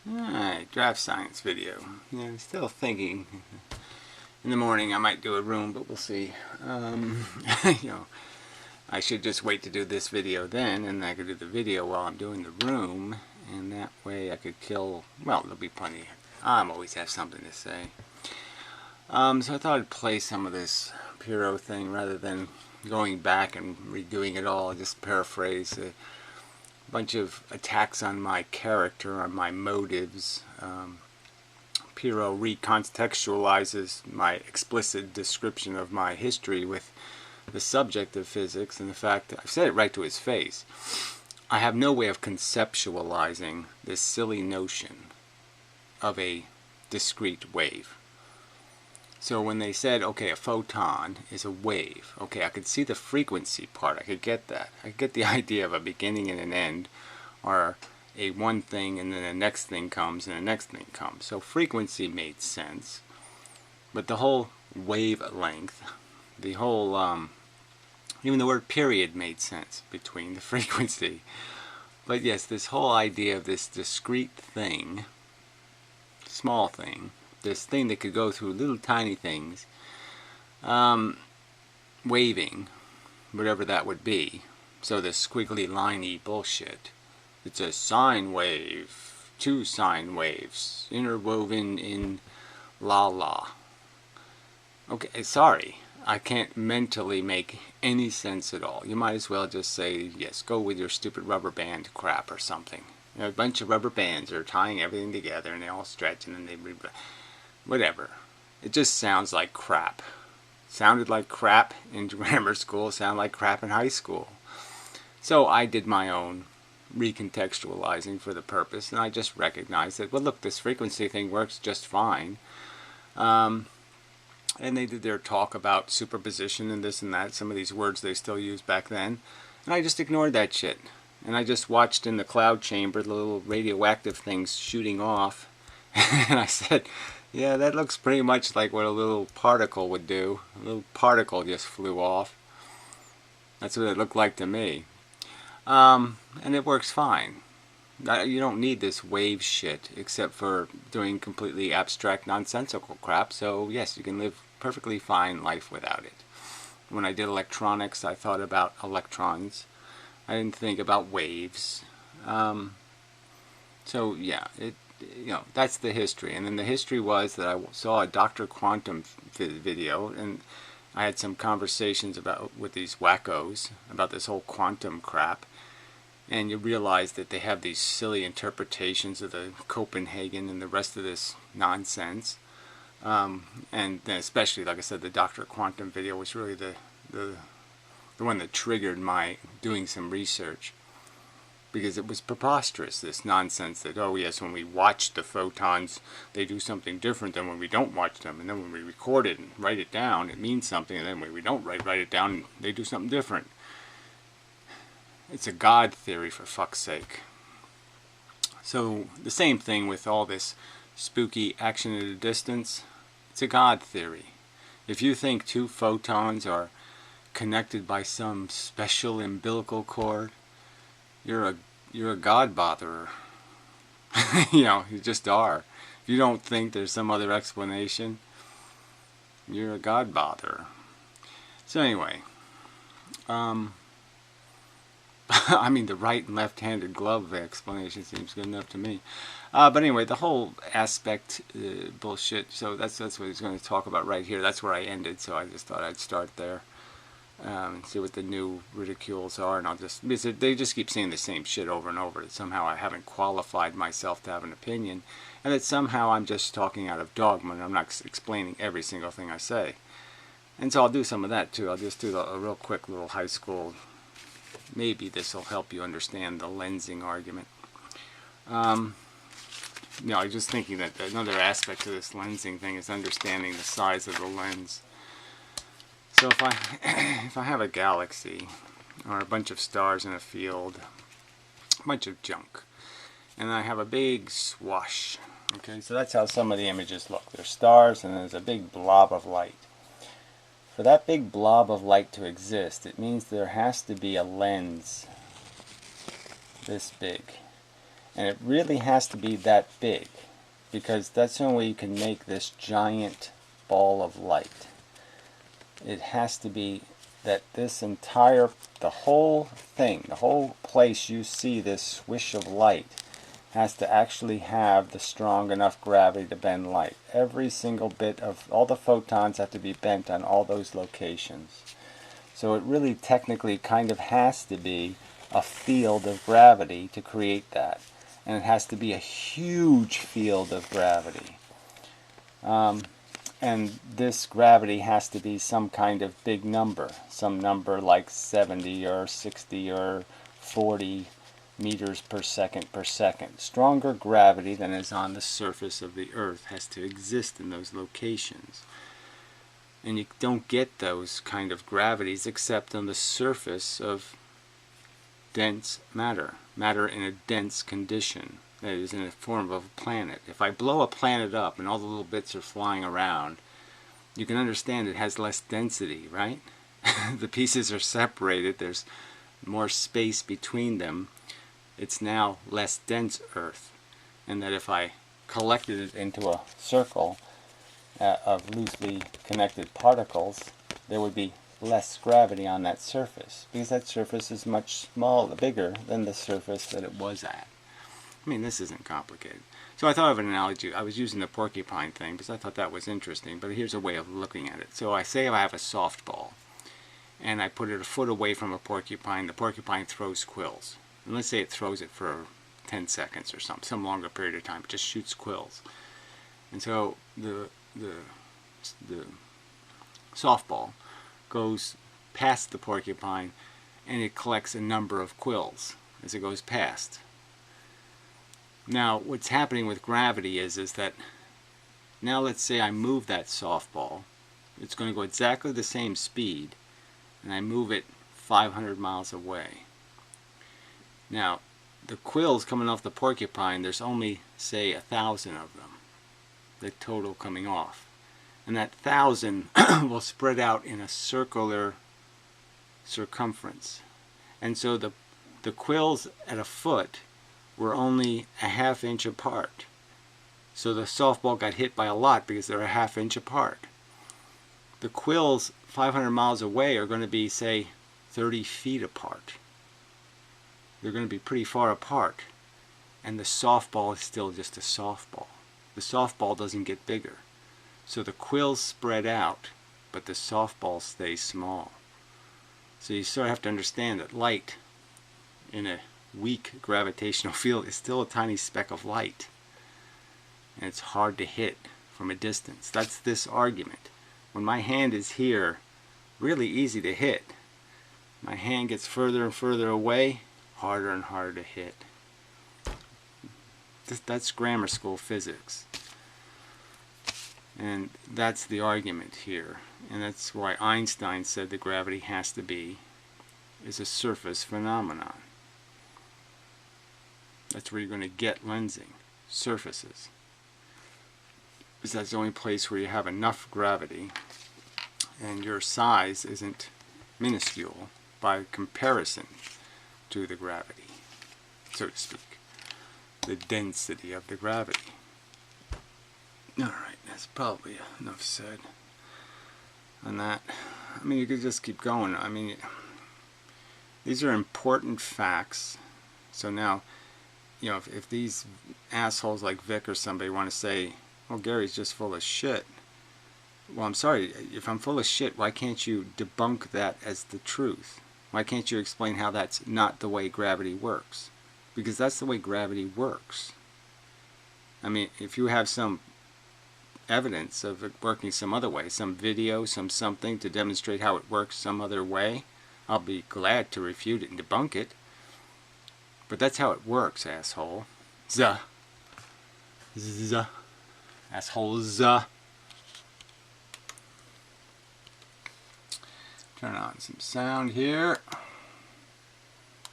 Alright, draft science video. Yeah, I'm still thinking. In the morning I might do a room, but we'll see. You know, I should just wait to do this video then, and I could do the video while I'm doing the room, and that way I could kill, well, there'll be plenty. I'm always have something to say. So I thought I'd play some of this Pyrrho thing rather than going back and redoing it all. Just paraphrase a bunch of attacks on my character, on my motives. Pyrrho recontextualizes my explicit description of my history with the subject of physics and the fact that I've said it right to his face. I have no way of conceptualizing this silly notion of a discrete wave. So when they said, okay, a photon is a wave, okay, I could see the frequency part, I could get that. I could get the idea of a beginning and an end, or a one thing and then the next thing comes and the next thing comes. So frequency made sense, but the whole wavelength, the whole, even the word period made sense between the frequency. But yes, this whole idea of this discrete thing, small thing, this thing that could go through little tiny things, waving, whatever that would be. So this squiggly liney bullshit. It's a sine wave, two sine waves, interwoven in la la. Okay, sorry, I can't mentally make any sense at all. You might as well just say, yes, go with your stupid rubber band crap or something. You know, a bunch of rubber bands are tying everything together and they all stretch and then they... whatever. It just sounds like crap. Sounded like crap in grammar school, sounded like crap in high school. So I did my own recontextualizing for the purpose, and I just recognized that, well, look, this frequency thing works just fine. And they did their talk about superposition and this and that, some of these words they still used back then, and I just ignored that shit. And I just watched in the cloud chamber the little radioactive things shooting off, and I said, yeah, that looks pretty much like what a little particle would do. A little particle just flew off. That's what it looked like to me. And it works fine. You don't need this wave shit except for doing completely abstract nonsensical crap, so yes, you can live perfectly fine life without it. When I did electronics, I thought about electrons. I didn't think about waves. So yeah, you know, that's the history. And then the history was that I saw a Dr. Quantum video, and I had some conversations with these wackos about this whole quantum crap. And you realize that they have these silly interpretations of the Copenhagen and the rest of this nonsense. And then especially, like I said, the Dr. Quantum video was really the one that triggered my doing some research. Because it was preposterous, this nonsense that, oh yes, when we watch the photons, they do something different than when we don't watch them. And then when we record it and write it down, it means something. And then when we don't write it down, they do something different. It's a God theory, for fuck's sake. So the same thing with all this spooky action at a distance. It's a God theory. If you think two photons are connected by some special umbilical cord, you're a God botherer. You know, you just are. If you don't think there's some other explanation, you're a God botherer. So anyway, I mean, the right and left-handed glove explanation seems good enough to me. But anyway, the whole aspect bullshit. So that's what he's going to talk about right here. That's where I ended. So I just thought I'd start there and see what the new ridicules are. And I'll just, because they just keep saying the same shit over and over. That somehow I haven't qualified myself to have an opinion, and that somehow I'm just talking out of dogma and I'm not explaining every single thing I say. And so I'll do some of that too. I'll just do a real quick little high school. Maybe this will help you understand the lensing argument. You know, I was just thinking that another aspect to this lensing thing is understanding the size of the lens. So if I have a galaxy, or a bunch of stars in a field, a bunch of junk, and I have a big swash, okay, so that's how some of the images look. There's stars and there's a big blob of light. For that big blob of light to exist, it means there has to be a lens this big. And it really has to be that big, because that's the only way you can make this giant ball of light. It has to be that this entire, the whole thing, the whole place you see this swish of light has to actually have the strong enough gravity to bend light. Every single bit of, all the photons have to be bent on all those locations. So it really technically kind of has to be a field of gravity to create that. And it has to be a huge field of gravity. And this gravity has to be some kind of big number. Some number like 70 or 60 or 40 meters per second per second. Stronger gravity than is on the surface of the Earth has to exist in those locations. And you don't get those kind of gravities except on the surface of dense matter. Matter in a dense condition, that is, in the form of a planet. If I blow a planet up and all the little bits are flying around, you can understand it has less density, right? The pieces are separated, there's more space between them. It's now less dense Earth. And that if I collected it into a circle of loosely connected particles, there would be less gravity on that surface, because that surface is much bigger than the surface that it was at. I mean, this isn't complicated. So I thought of an analogy. I was using the porcupine thing because I thought that was interesting, but here's a way of looking at it. So I say I have a softball, and I put it a foot away from a porcupine. The porcupine throws quills. And let's say it throws it for 10 seconds or something, some longer period of time. It just shoots quills. And so the softball goes past the porcupine, and it collects a number of quills as it goes past. Now, what's happening with gravity is that now let's say I move that softball. It's going to go exactly the same speed, and I move it 500 miles away. Now, the quills coming off the porcupine, there's only, say, 1,000 of them, the total coming off. And that 1,000 will spread out in a circular circumference. And so the quills at a foot were only a ½ inch apart. So the softball got hit by a lot because they're a ½ inch apart. The quills 500 miles away are going to be, say, 30 feet apart. They're going to be pretty far apart. And the softball is still just a softball. The softball doesn't get bigger. So the quills spread out, but the softball stays small. So you sort of have to understand that light in a weak gravitational field is still a tiny speck of light. And it's hard to hit from a distance. That's this argument. When my hand is here, really easy to hit. My hand gets further and further away, harder and harder to hit. That's grammar school physics. And that's the argument here. And that's why Einstein said that gravity has to be is a surface phenomenon. That's where you're going to get lensing. Surfaces. Because that's the only place where you have enough gravity and your size isn't minuscule by comparison to the gravity, so to speak. The density of the gravity. Alright, that's probably enough said on that. I mean, you could just keep going. I mean, these are important facts. So now, you know, if these assholes like Vic or somebody want to say, oh, Gary's just full of shit. Well, I'm sorry, if I'm full of shit, why can't you debunk that as the truth? Why can't you explain how that's not the way gravity works? Because that's the way gravity works. I mean, if you have some evidence of it working some other way, some video, some something to demonstrate how it works some other way, I'll be glad to refute it and debunk it. But that's how it works, asshole. Zuh. Zuh. Asshole. Zuh. Turn on some sound here.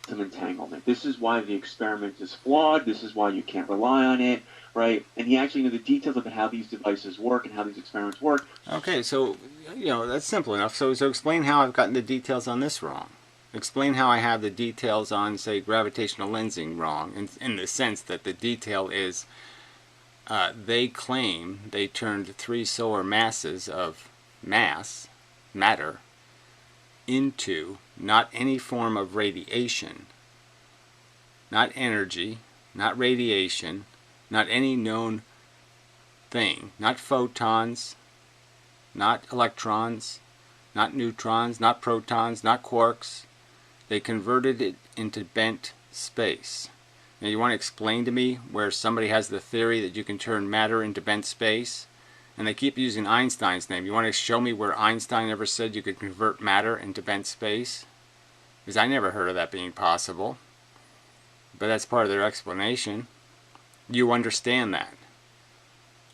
Of entanglement. This is why the experiment is flawed. This is why you can't rely on it, right? And he actually knew the details of how these devices work and how these experiments work. Okay, so, you know, that's simple enough. So explain how I've gotten the details on this wrong. Explain how I have the details on, say, gravitational lensing wrong, in the sense that the detail is they claim they turned 3 solar masses of matter, into not any form of radiation, not energy, not radiation, not any known thing, not photons, not electrons, not neutrons, not protons, not quarks. They converted it into bent space. Now you want to explain to me where somebody has the theory that you can turn matter into bent space? And they keep using Einstein's name. You want to show me where Einstein ever said you could convert matter into bent space? Because I never heard of that being possible. But that's part of their explanation. You understand that.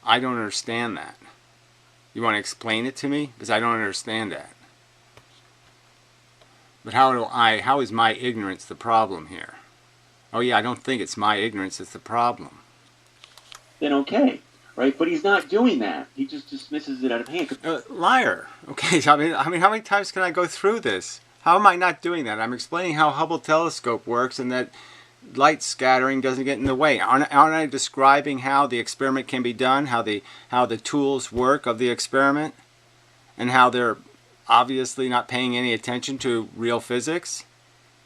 I don't understand that. You want to explain it to me? Because I don't understand that. But how is my ignorance the problem here? Oh yeah, I don't think it's my ignorance that's the problem. Then okay, right? But he's not doing that. He just dismisses it out of hand. Liar. Okay, so I mean, how many times can I go through this? How am I not doing that? I'm explaining how Hubble telescope works and that light scattering doesn't get in the way. Aren't I describing how the experiment can be done, how the tools work of the experiment, and how they're obviously not paying any attention to real physics?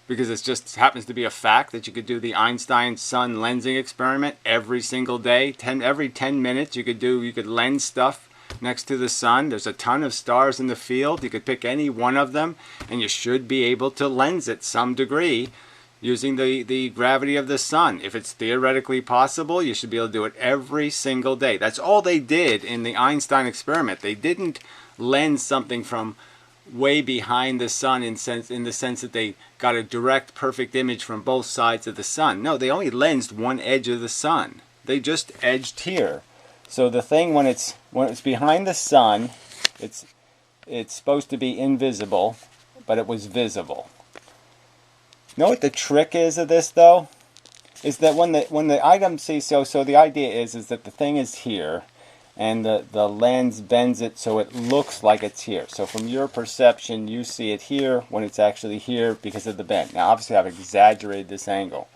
Because it just happens to be a fact that you could do the Einstein sun lensing experiment every single day. Every 10 minutes you could lens stuff next to the sun. There's a ton of stars in the field. You could pick any one of them and you should be able to lens it some degree using the gravity of the sun. If it's theoretically possible, you should be able to do it every single day. That's all they did in the Einstein experiment. They didn't lens something from way behind the sun in the sense that they got a direct perfect image from both sides of the sun. No, they only lensed one edge of the sun. They just edged here. So the thing when it's behind the sun, it's supposed to be invisible, but it was visible. You know what the trick is of this though? Is that when the item so the idea is that the thing is here and the lens bends it so it looks like it's here. So from your perception, you see it here when it's actually here because of the bend. Now obviously I've exaggerated this angle.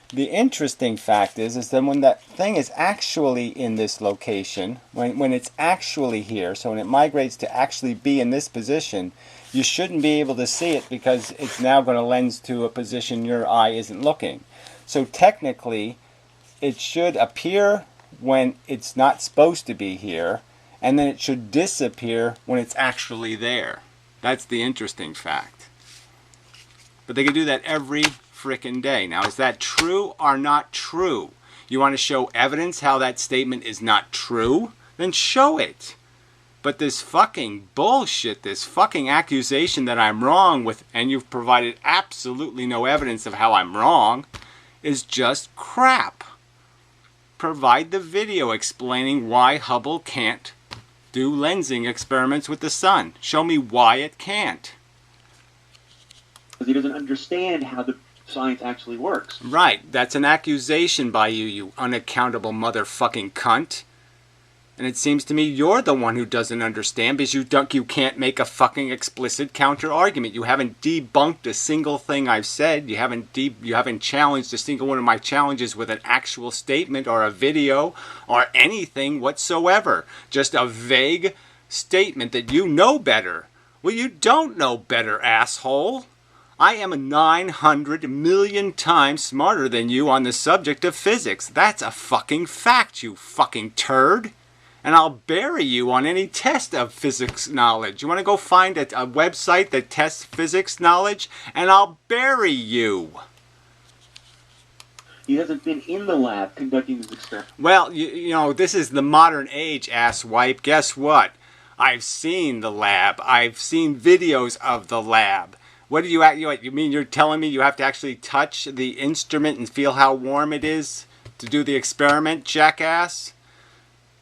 The interesting fact is that when that thing is actually in this location, when it's actually here, so when it migrates to actually be in this position, you shouldn't be able to see it because it's now going to lens to a position your eye isn't looking. So technically, it should appear when it's not supposed to be here, and then it should disappear when it's actually there. That's the interesting fact. But they can do that every frickin' day. Now, is that true or not true? You want to show evidence how that statement is not true? Then show it. But this fucking bullshit, this fucking accusation that I'm wrong with, and you've provided absolutely no evidence of how I'm wrong, is just crap. Provide the video explaining why Hubble can't do lensing experiments with the sun. Show me why it can't. Because he doesn't understand how the science actually works. Right, that's an accusation by you, you unaccountable motherfucking cunt. And it seems to me you're the one who doesn't understand because you can't make a fucking explicit counter-argument. You haven't debunked a single thing I've said. You haven't challenged a single one of my challenges with an actual statement or a video or anything whatsoever. Just a vague statement that you know better. Well, you don't know better, asshole. I am 900 million times smarter than you on the subject of physics. That's a fucking fact, you fucking turd. And I'll bury you on any test of physics knowledge. You want to go find a website that tests physics knowledge? And I'll bury you. He hasn't been in the lab conducting this experiment. Well, you know, this is the modern age, asswipe. Guess what? I've seen the lab. I've seen videos of the lab. What do you mean you're telling me you have to actually touch the instrument and feel how warm it is to do the experiment, jackass?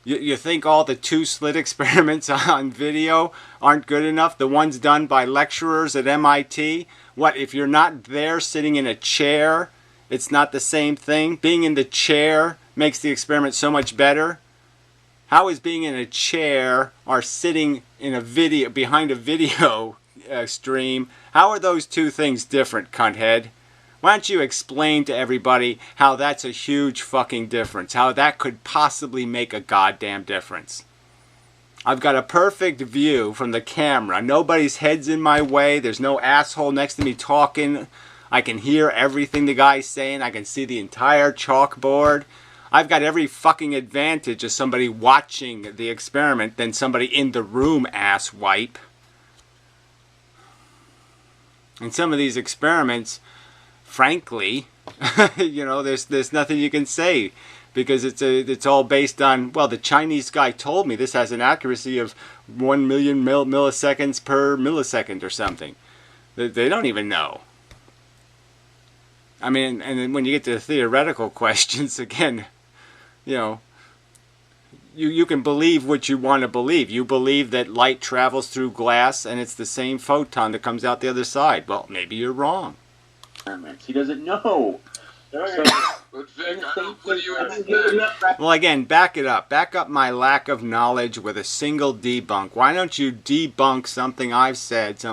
You think all the two-slit experiments on video aren't good enough? The ones done by lecturers at MIT? What, if you're not there sitting in a chair, it's not the same thing? Being in the chair makes the experiment so much better? How is being in a chair or sitting in a video, behind a video stream. How are those two things different, cunthead? Why don't you explain to everybody how that's a huge fucking difference? How that could possibly make a goddamn difference? I've got a perfect view from the camera. Nobody's head's in my way. There's no asshole next to me talking. I can hear everything the guy's saying. I can see the entire chalkboard. I've got every fucking advantage of somebody watching the experiment than somebody in the room, asswipe. And some of these experiments, frankly, you know, there's nothing you can say, because it's all based on, well, the Chinese guy told me this has an accuracy of 1 million milliseconds per millisecond or something. They don't even know. I mean, and then when you get to the theoretical questions, again, you know, you can believe what you want to believe. You believe that light travels through glass and it's the same photon that comes out the other side. Well, maybe you're wrong. He doesn't know. But Vic, what do you expect? Well, again, back it up. Back up my lack of knowledge with a single debunk. Why don't you debunk something I've said,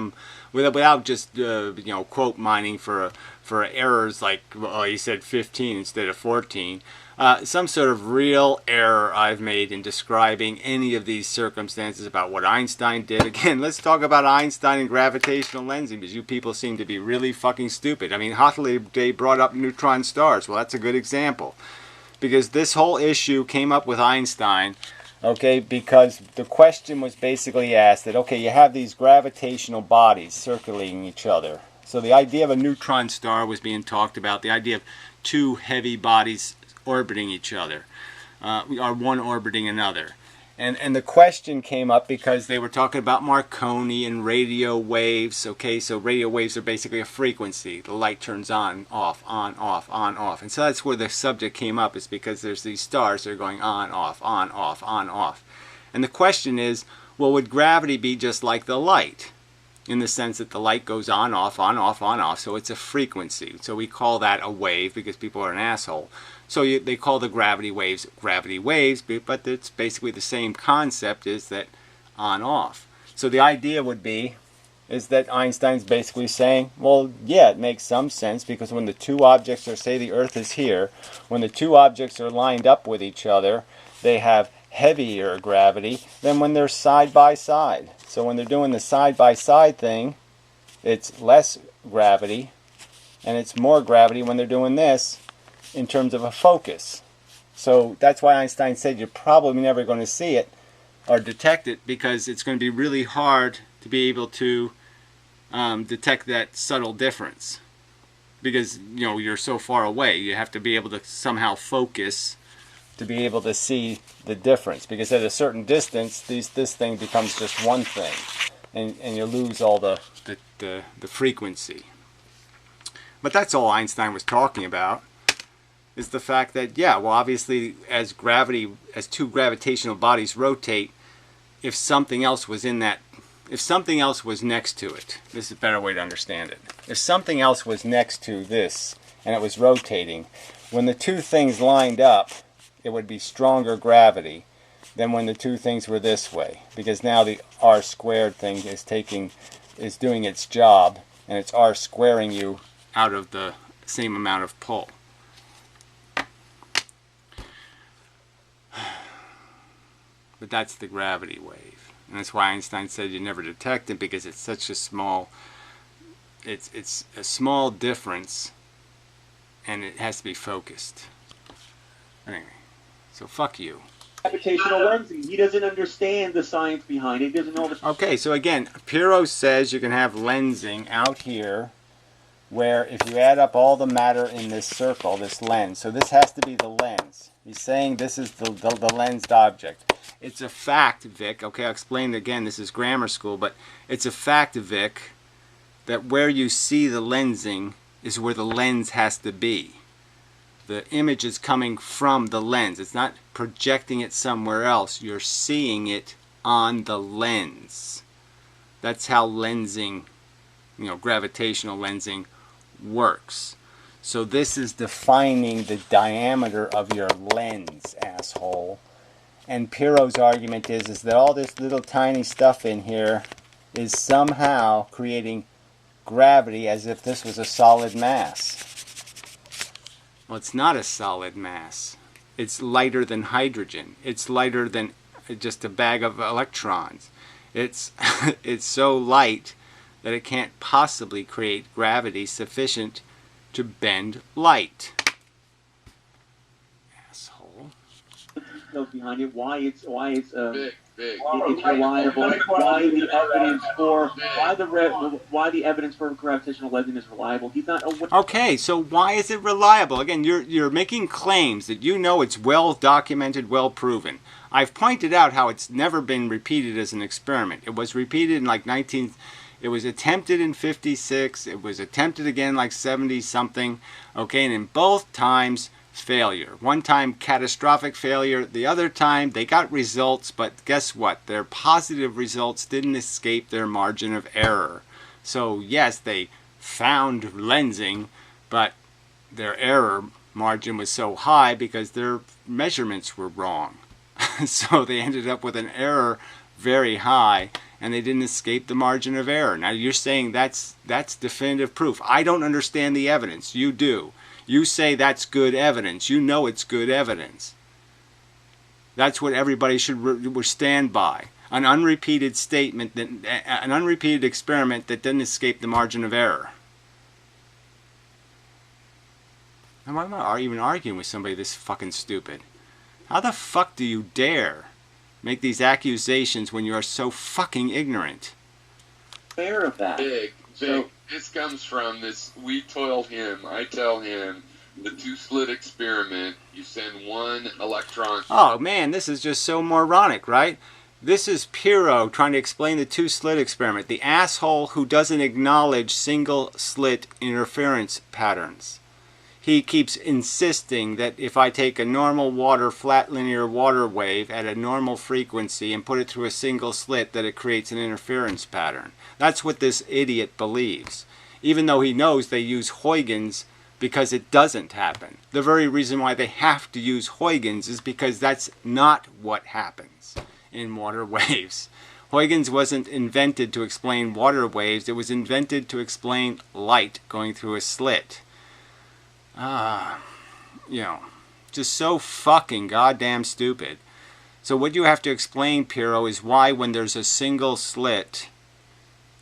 without just you know, quote mining for errors like, well, you said 15 instead of 14. Some sort of real error I've made in describing any of these circumstances about what Einstein did. Again, let's talk about Einstein and gravitational lensing, because you people seem to be really fucking stupid. I mean, Hockley brought up neutron stars. Well, that's a good example, because this whole issue came up with Einstein, okay, because the question was basically asked that, okay, you have these gravitational bodies circling each other. So the idea of a neutron star was being talked about, the idea of two heavy bodies orbiting each other, or one orbiting another. And the question came up because they were talking about Marconi and radio waves. Okay, so radio waves are basically a frequency. The light turns on, off, on, off, on, off. And so that's where the subject came up, is because there's these stars that are going on, off, on, off, on, off. And the question is, well, would gravity be just like the light? In the sense that the light goes on, off, on, off, on, off. So it's a frequency. So we call that a wave because people are an asshole. So they call the gravity waves, but it's basically the same concept, is that on, off. So the idea would be, is that Einstein's basically saying, well, yeah, it makes some sense, because when the two objects are, say the Earth is here, when the two objects are lined up with each other, they have heavier gravity than when they're side by side. So when they're doing the side by side thing, it's less gravity, and it's more gravity when they're doing this in terms of a focus. So that's why Einstein said you're probably never going to see it or detect it, because it's going to be really hard to be able to detect that subtle difference, because, you know, you're so far away. You have to be able to somehow focus to be able to see the difference, because at a certain distance this thing becomes just one thing, and you lose all the frequency. But that's all Einstein was talking about, is the fact that, yeah, well, obviously as two gravitational bodies rotate, if something else was next to it, this is a better way to understand it. If something else was next to this and it was rotating, when the two things lined up, it would be stronger gravity than when the two things were this way, because now the r squared thing is doing its job, and it's r squaring you out of the same amount of pull. But that's the gravity wave, and that's why Einstein said you never detect it, because it's such a small, it's a small difference, and it has to be focused. Anyway, so fuck you. Gravitational lensing. He doesn't understand the science behind it. He doesn't know the... Okay, so again, Pyrrho says you can have lensing out here, where if you add up all the matter in this circle, this lens, so this has to be the lens. He's saying this is the lensed object. It's a fact, Vic. Okay, I'll explain it again. This is grammar school, but it's a fact, Vic, that where you see the lensing is where the lens has to be. The image is coming from the lens. It's not projecting it somewhere else. You're seeing it on the lens. That's how lensing, you know, gravitational lensing works. So this is defining the diameter of your lens, asshole. And Pyrrho's argument is that all this little tiny stuff in here is somehow creating gravity as if this was a solid mass. Well, it's not a solid mass. It's lighter than hydrogen. It's lighter than just a bag of electrons. It's it's so light that it can't possibly create gravity sufficient to bend light. Asshole. Behind it, why it's Big. it's reliable, why the evidence for why the evidence for gravitational lensing is reliable. He's not. Okay, so why is it reliable? Again, you're making claims that you know it's well documented, well proven. I've pointed out how it's never been repeated as an experiment. It was repeated in like it was attempted in 56, it was attempted again like 70 something, okay, and in both times failure. One time catastrophic failure, the other time they got results, but guess what? Their positive results didn't escape their margin of error. So yes, they found lensing, but their error margin was so high because their measurements were wrong. So they ended up with an error very high, and they didn't escape the margin of error. Now you're saying that's definitive proof. I don't understand the evidence. You do. You say that's good evidence. You know it's good evidence. That's what everybody should stand by. An unrepeated statement, an unrepeated experiment that didn't escape the margin of error. And why am I even arguing with somebody this fucking stupid? How the fuck do you dare make these accusations when you are so fucking ignorant? Fair of that. Big. This comes from this. We told him. I tell him the two-slit experiment. You send one electron. Oh man, this is just so moronic, right? This is Pyrrho trying to explain the two-slit experiment. The asshole who doesn't acknowledge single-slit interference patterns. He keeps insisting that if I take a normal flat linear water wave at a normal frequency and put it through a single slit, that it creates an interference pattern. That's what this idiot believes. Even though he knows they use Huygens because it doesn't happen. The very reason why they have to use Huygens is because that's not what happens in water waves. Huygens wasn't invented to explain water waves. It was invented to explain light going through a slit. Just so fucking goddamn stupid. So what you have to explain, Pyrrho, is why when there's a single slit,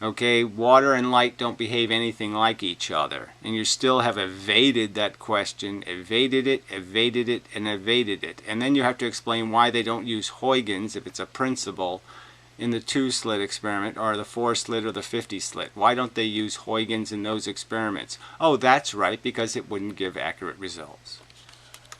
okay, water and light don't behave anything like each other. And you still have evaded that question, evaded it, and evaded it. And then you have to explain why they don't use Huygens, if it's a principle, in the two-slit experiment, or the 4-slit or the 50-slit. Why don't they use Huygens in those experiments? Oh, that's right, because it wouldn't give accurate results.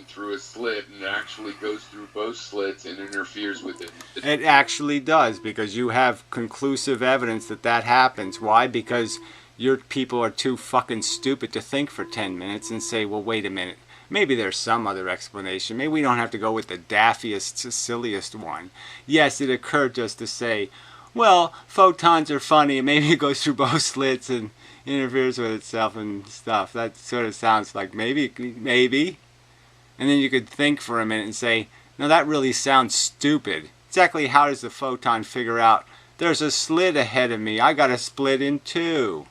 Through a slit, and it actually goes through both slits and interferes with it. It actually does, because you have conclusive evidence that that happens. Why? Because your people are too fucking stupid to think for 10 minutes and say, well, wait a minute. Maybe there's some other explanation. Maybe we don't have to go with the daffiest, silliest one. Yes, it occurred to us to say, well, photons are funny, and maybe it goes through both slits and interferes with itself and stuff. That sort of sounds like maybe. And then you could think for a minute and say, no, that really sounds stupid. Exactly how does the photon figure out, there's a slit ahead of me, I gotta split in two?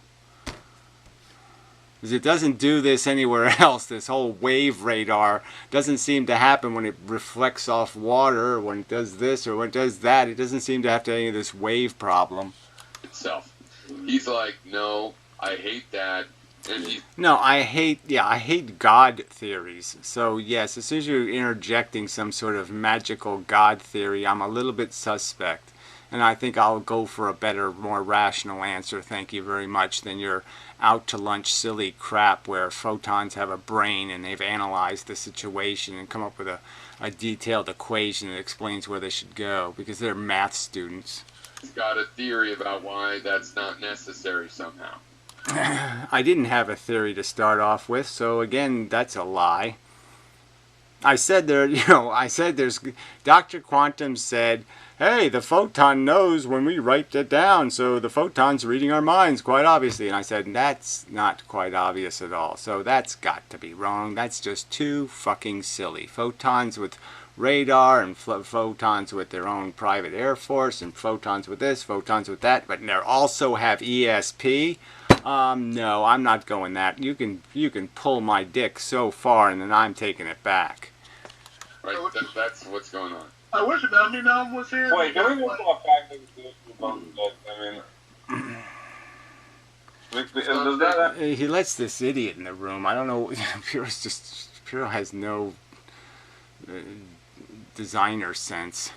Because it doesn't do this anywhere else. This whole wave radar doesn't seem to happen when it reflects off water, or when it does this, or when it does that. It doesn't seem to have any of this wave problem. Itself. He's like, no, I hate that. And no, I hate God theories. So yes, as soon as you're interjecting some sort of magical God theory, I'm a little bit suspect. And I think I'll go for a better, more rational answer, thank you very much, than your out-to-lunch silly crap where photons have a brain and they've analyzed the situation and come up with a detailed equation that explains where they should go, because they're math students. He's got a theory about why that's not necessary somehow. I didn't have a theory to start off with, so again, that's a lie. I said there's Dr. Quantum said, hey, the photon knows when we write it down, so the photon's reading our minds, quite obviously. And I said, that's not quite obvious at all. So that's got to be wrong. That's just too fucking silly. Photons with radar, and photons with their own private air force, and photons with this, photons with that, but they also have ESP. No, I'm not going that. You can pull my dick so far, and then I'm taking it back. Right, that's what's going on. I wish it, I mean, I was here. Wait, can we move to a fact that this is about that? I mean, He lets this idiot in the room. I don't know. Pyrrho has no designer sense.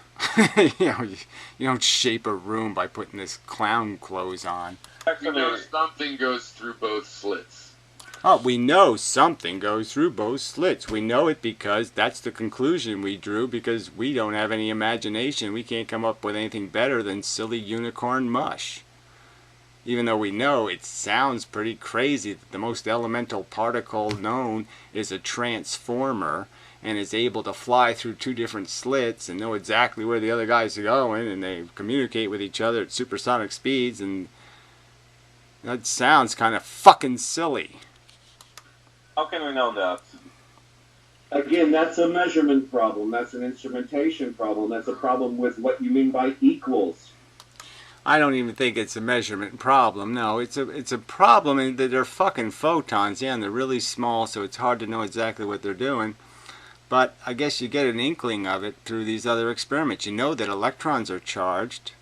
You don't shape a room by putting this clown clothes on. You know something goes through both slits. Oh, we know something goes through both slits. We know it because that's the conclusion we drew, because we don't have any imagination. We can't come up with anything better than silly unicorn mush. Even though we know it sounds pretty crazy that the most elemental particle known is a transformer and is able to fly through two different slits and know exactly where the other guys are going, and they communicate with each other at supersonic speeds, and that sounds kind of fucking silly. how can we know that? Again, that's a measurement problem. That's an instrumentation problem. That's a problem with what you mean by equals. I don't even think it's a measurement problem. No, it's a problem in that they're fucking photons. Yeah, and they're really small, so it's hard to know exactly what they're doing. But I guess you get an inkling of it through these other experiments. You know that electrons are charged,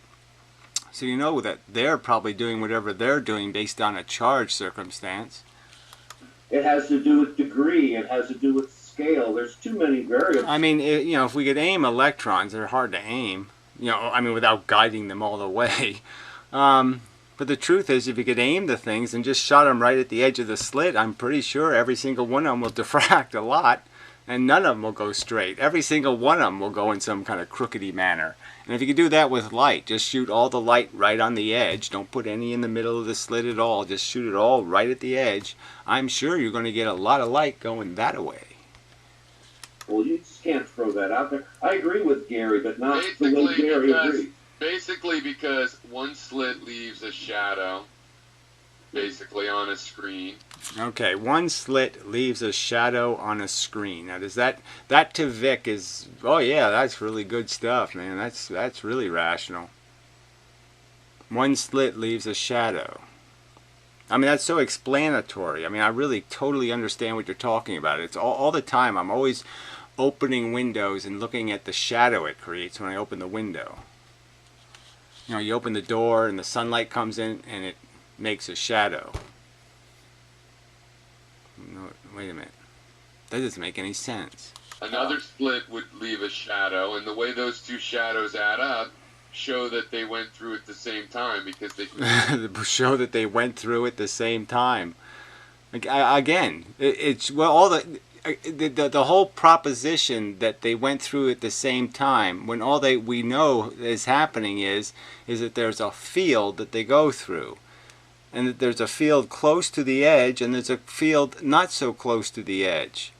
so you know that they're probably doing whatever they're doing based on a charge circumstance. It has to do with degree. It has to do with scale. There's too many variables. I mean, if we could aim electrons, they're hard to aim. Without guiding them all the way. But the truth is, if you could aim the things and just shot them right at the edge of the slit, I'm pretty sure every single one of them will diffract a lot, and none of them will go straight. Every single one of them will go in some kind of crookedy manner. And if you could do that with light, just shoot all the light right on the edge. Don't put any in the middle of the slit at all. Just shoot it all right at the edge. I'm sure you're going to get a lot of light going that way. Well, you just can't throw that out there. I agree with Gary, but not the way Gary agrees. Basically because one slit leaves a shadow, basically on a screen. Okay, one slit leaves a shadow on a screen. Now, does that to Vic is, oh yeah, that's really good stuff, man. That's really rational. One slit leaves a shadow. I mean, that's so explanatory. I mean, I really totally understand what you're talking about. It's all the time. I'm always opening windows and looking at the shadow it creates when I open the window. You open the door and the sunlight comes in and it makes a shadow. No, wait a minute. That doesn't make any sense. Another split would leave a shadow, and the way those two shadows add up show that they went through at the same time, because they show that they went through at the same time. Again, it's well, the whole proposition that they went through at the same time, when all we know is happening is that there's a field that they go through, and that there's a field close to the edge and there's a field not so close to the edge.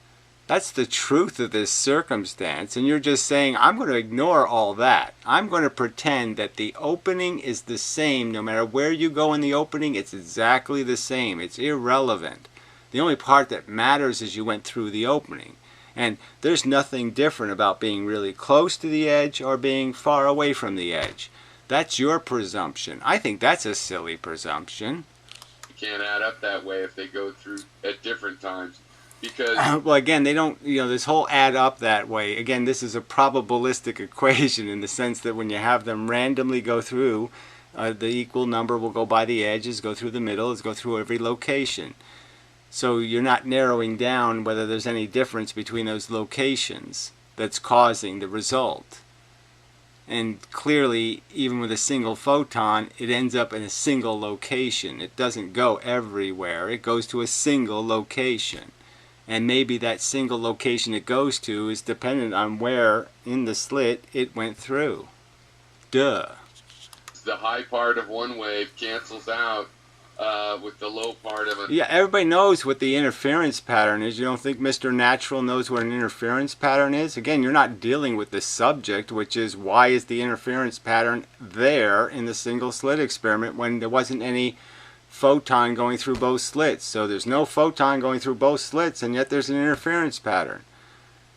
That's the truth of this circumstance, and you're just saying, I'm going to ignore all that. I'm going to pretend that the opening is the same. No matter where you go in the opening, it's exactly the same. It's irrelevant. The only part that matters is you went through the opening. And there's nothing different about being really close to the edge or being far away from the edge. That's your presumption. I think that's a silly presumption. You can't add up that way if they go through at different times. Because well, again, they don't, this whole add up that way. Again, this is a probabilistic equation in the sense that when you have them randomly go through, the equal number will go by the edges, go through the middle, go through every location. So you're not narrowing down whether there's any difference between those locations that's causing the result. And clearly, even with a single photon, it ends up in a single location. It doesn't go everywhere. It goes to a single location. And maybe that single location it goes to is dependent on where in the slit it went through. Duh. The high part of one wave cancels out with the low part of it. Yeah, everybody knows what the interference pattern is. You don't think Mr. Natural knows what an interference pattern is? Again, you're not dealing with the subject, which is why is the interference pattern there in the single slit experiment when there wasn't any photon going through both slits. So there's no photon going through both slits, and yet there's an interference pattern.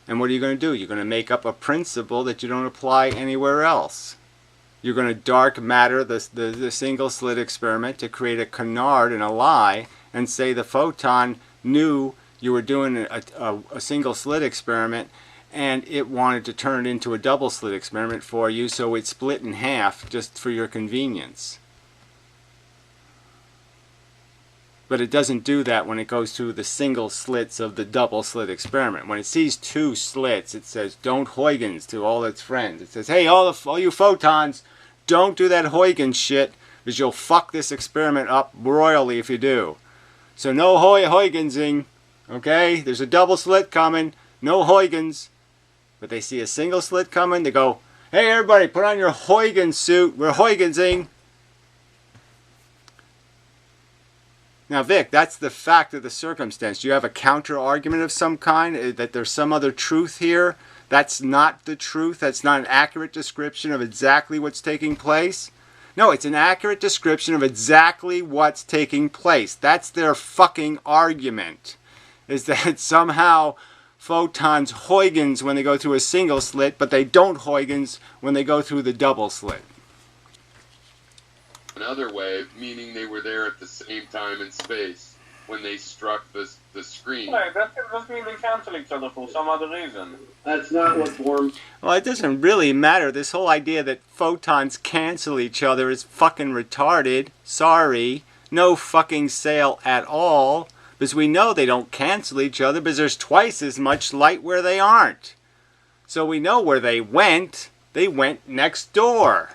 And what are you going to do? You're going to make up a principle that you don't apply anywhere else. You're going to dark matter the single slit experiment to create a canard and a lie and say the photon knew you were doing a single slit experiment and it wanted to turn it into a double slit experiment for you, so it split in half just for your convenience. But it doesn't do that when it goes through the single slits of the double slit experiment. When it sees two slits, it says, don't Huygens to all its friends. It says, hey, all you photons, don't do that Huygens shit, because you'll fuck this experiment up royally if you do. So no Huygensing, okay? There's a double slit coming, no Huygens. But they see a single slit coming, they go, hey everybody, put on your Huygens suit, we're Huygensing. Now, Vic, that's the fact of the circumstance. Do you have a counter argument of some kind, that there's some other truth here? That's not the truth? That's not an accurate description of exactly what's taking place? No, it's an accurate description of exactly what's taking place. That's their fucking argument, is that somehow photons Huygens when they go through a single slit, but they don't Huygens when they go through the double slit. Another wave, meaning they were there at the same time in space when they struck the screen. Right, that doesn't mean they cancel each other for some other reason. That's not what forms. Well, it doesn't really matter. This whole idea that photons cancel each other is fucking retarded. Sorry. No fucking sale at all. Because we know they don't cancel each other because there's twice as much light where they aren't. So we know where they went. They went next door.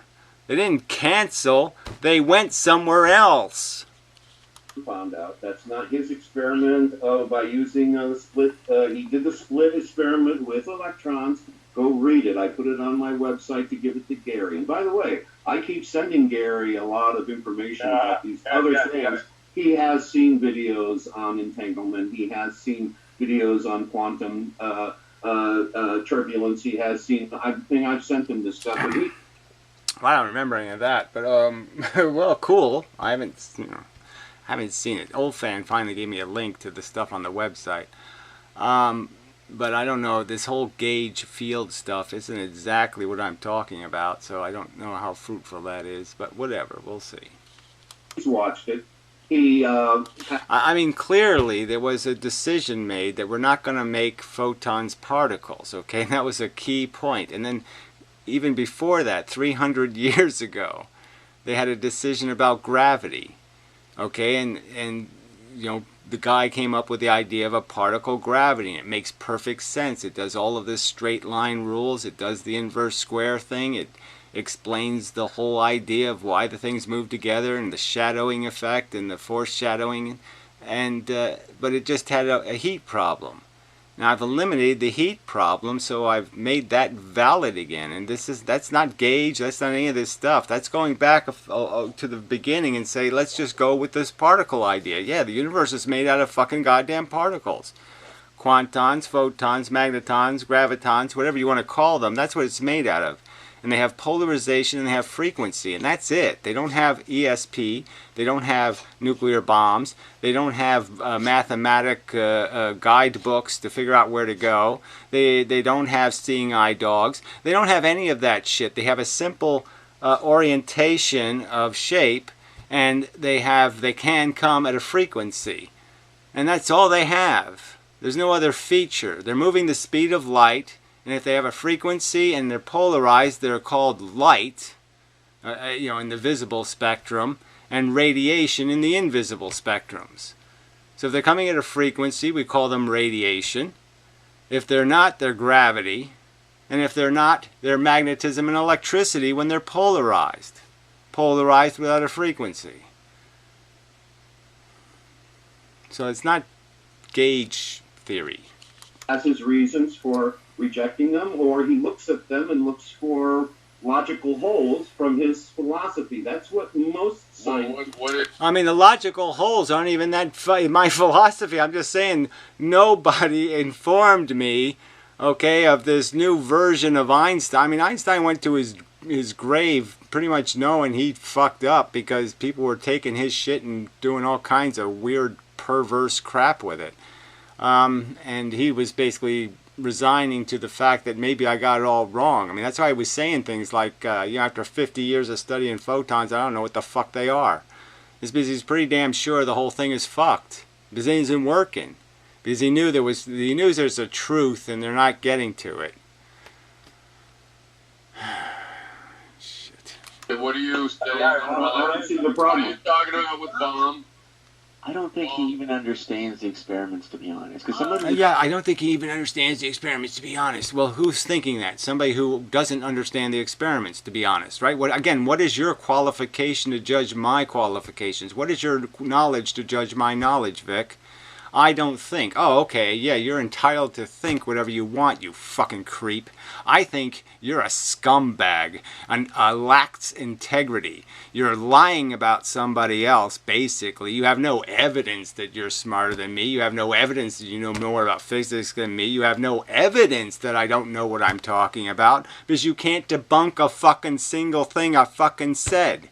They didn't cancel. They went somewhere else. Found out that's not his experiment by using a split. He did the split experiment with electrons. Go read it. I put it on my website to give it to Gary. And by the way, I keep sending Gary a lot of information about these other things. He has seen videos on entanglement. He has seen videos on quantum turbulence. He has seen. I've sent him this stuff. And I don't remember any of that, but well, cool. I haven't seen it. Old Fan finally gave me a link to the stuff on the website, but I don't know. This whole gauge field stuff isn't exactly what I'm talking about, so I don't know how fruitful that is. But whatever, we'll see. he's watched it. He. I mean, clearly there was a decision made that we're not going to make photons particles. Okay, that was a key point, and then. Even before that, 300 years ago, they had a decision about gravity. Okay, and you know, the guy came up with the idea of a particle gravity, and it makes perfect sense. It does all of this straight line rules. It does the inverse square thing. It explains the whole idea of why the things move together and the shadowing effect and the foreshadowing, and but it just had a heat problem. Now I've eliminated the heat problem, so I've made that valid again. And that's not gauge, that's not any of this stuff. That's going back to the beginning and say, let's just go with this particle idea. Yeah, the universe is made out of fucking goddamn particles. Quantons, photons, magnetons, gravitons, whatever you want to call them, that's what it's made out of. And they have polarization and they have frequency, and that's it. They don't have ESP, they don't have nuclear bombs, they don't have mathematic guidebooks to figure out where to go, they don't have seeing eye dogs, they don't have any of that shit. They have a simple orientation of shape, and they can come at a frequency. And that's all they have. There's no other feature. They're moving the speed of light. And if they have a frequency and they're polarized, they're called light, you know, in the visible spectrum, and radiation in the invisible spectrums. So if they're coming at a frequency, we call them radiation. If they're not, they're gravity. And if they're not, they're magnetism and electricity when they're polarized. Polarized without a frequency. So it's not gauge theory. Has his reasons for rejecting them, or he looks at them and looks for logical holes from his philosophy. That's what most scientists... I mean, the logical holes aren't even that my philosophy. I'm just saying nobody informed me, okay, of this new version of Einstein. I mean, Einstein went to his grave pretty much knowing he fucked up because people were taking his shit and doing all kinds of weird, perverse crap with it. And he was basically resigning to the fact that maybe I got it all wrong. I mean, that's why I was saying things like, after 50 years of studying photons, I don't know what the fuck they are. It's because he's pretty damn sure the whole thing is fucked. Because it isn't working. Because he knew there's a truth and they're not getting to it. Shit. What are you saying? I don't see the What are problem. you talking about with bomb? I don't think he even understands the experiments, to be honest. Because some of them, Yeah, I don't think he even understands the experiments, to be honest. Well, who's thinking that? Somebody who doesn't understand the experiments, to be honest, right? What is your qualification to judge my qualifications? What is your knowledge to judge my knowledge, Vic? I don't think. Oh, okay, yeah, you're entitled to think whatever you want, you fucking creep. I think you're a scumbag, lacks integrity. You're lying about somebody else, basically. You have no evidence that you're smarter than me. You have no evidence that you know more about physics than me. You have no evidence that I don't know what I'm talking about, because you can't debunk a fucking single thing I fucking said.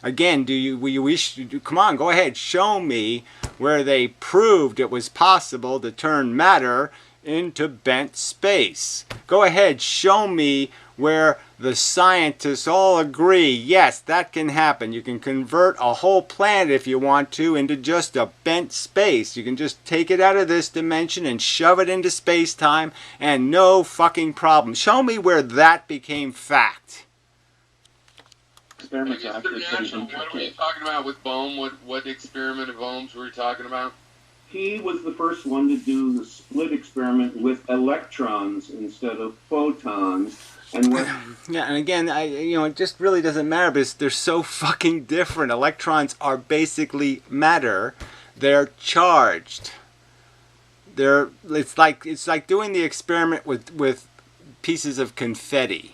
Again, will you wish? Come on, go ahead. Show me where they proved it was possible to turn matter into bent space. Go ahead, show me where the scientists all agree, yes, that can happen. You can convert a whole planet, if you want to, into just a bent space. You can just take it out of this dimension and shove it into space-time, and no fucking problem. Show me where that became fact. experiments are Mr. actually pretty National, what were you intricate. talking about with Bohm? What experiment of Ohm's were you talking about? He was the first one to do the split experiment with electrons instead of photons. And what Yeah, and again, it just really doesn't matter because they're so fucking different. Electrons are basically matter. They're charged. It's like doing the experiment with pieces of confetti.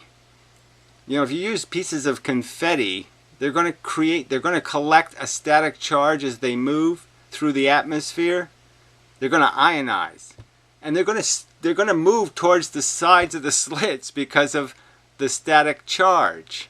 If you use pieces of confetti, they're going to collect a static charge as they move through the atmosphere. They're going to ionize, and they're going to move towards the sides of the slits because of the static charge.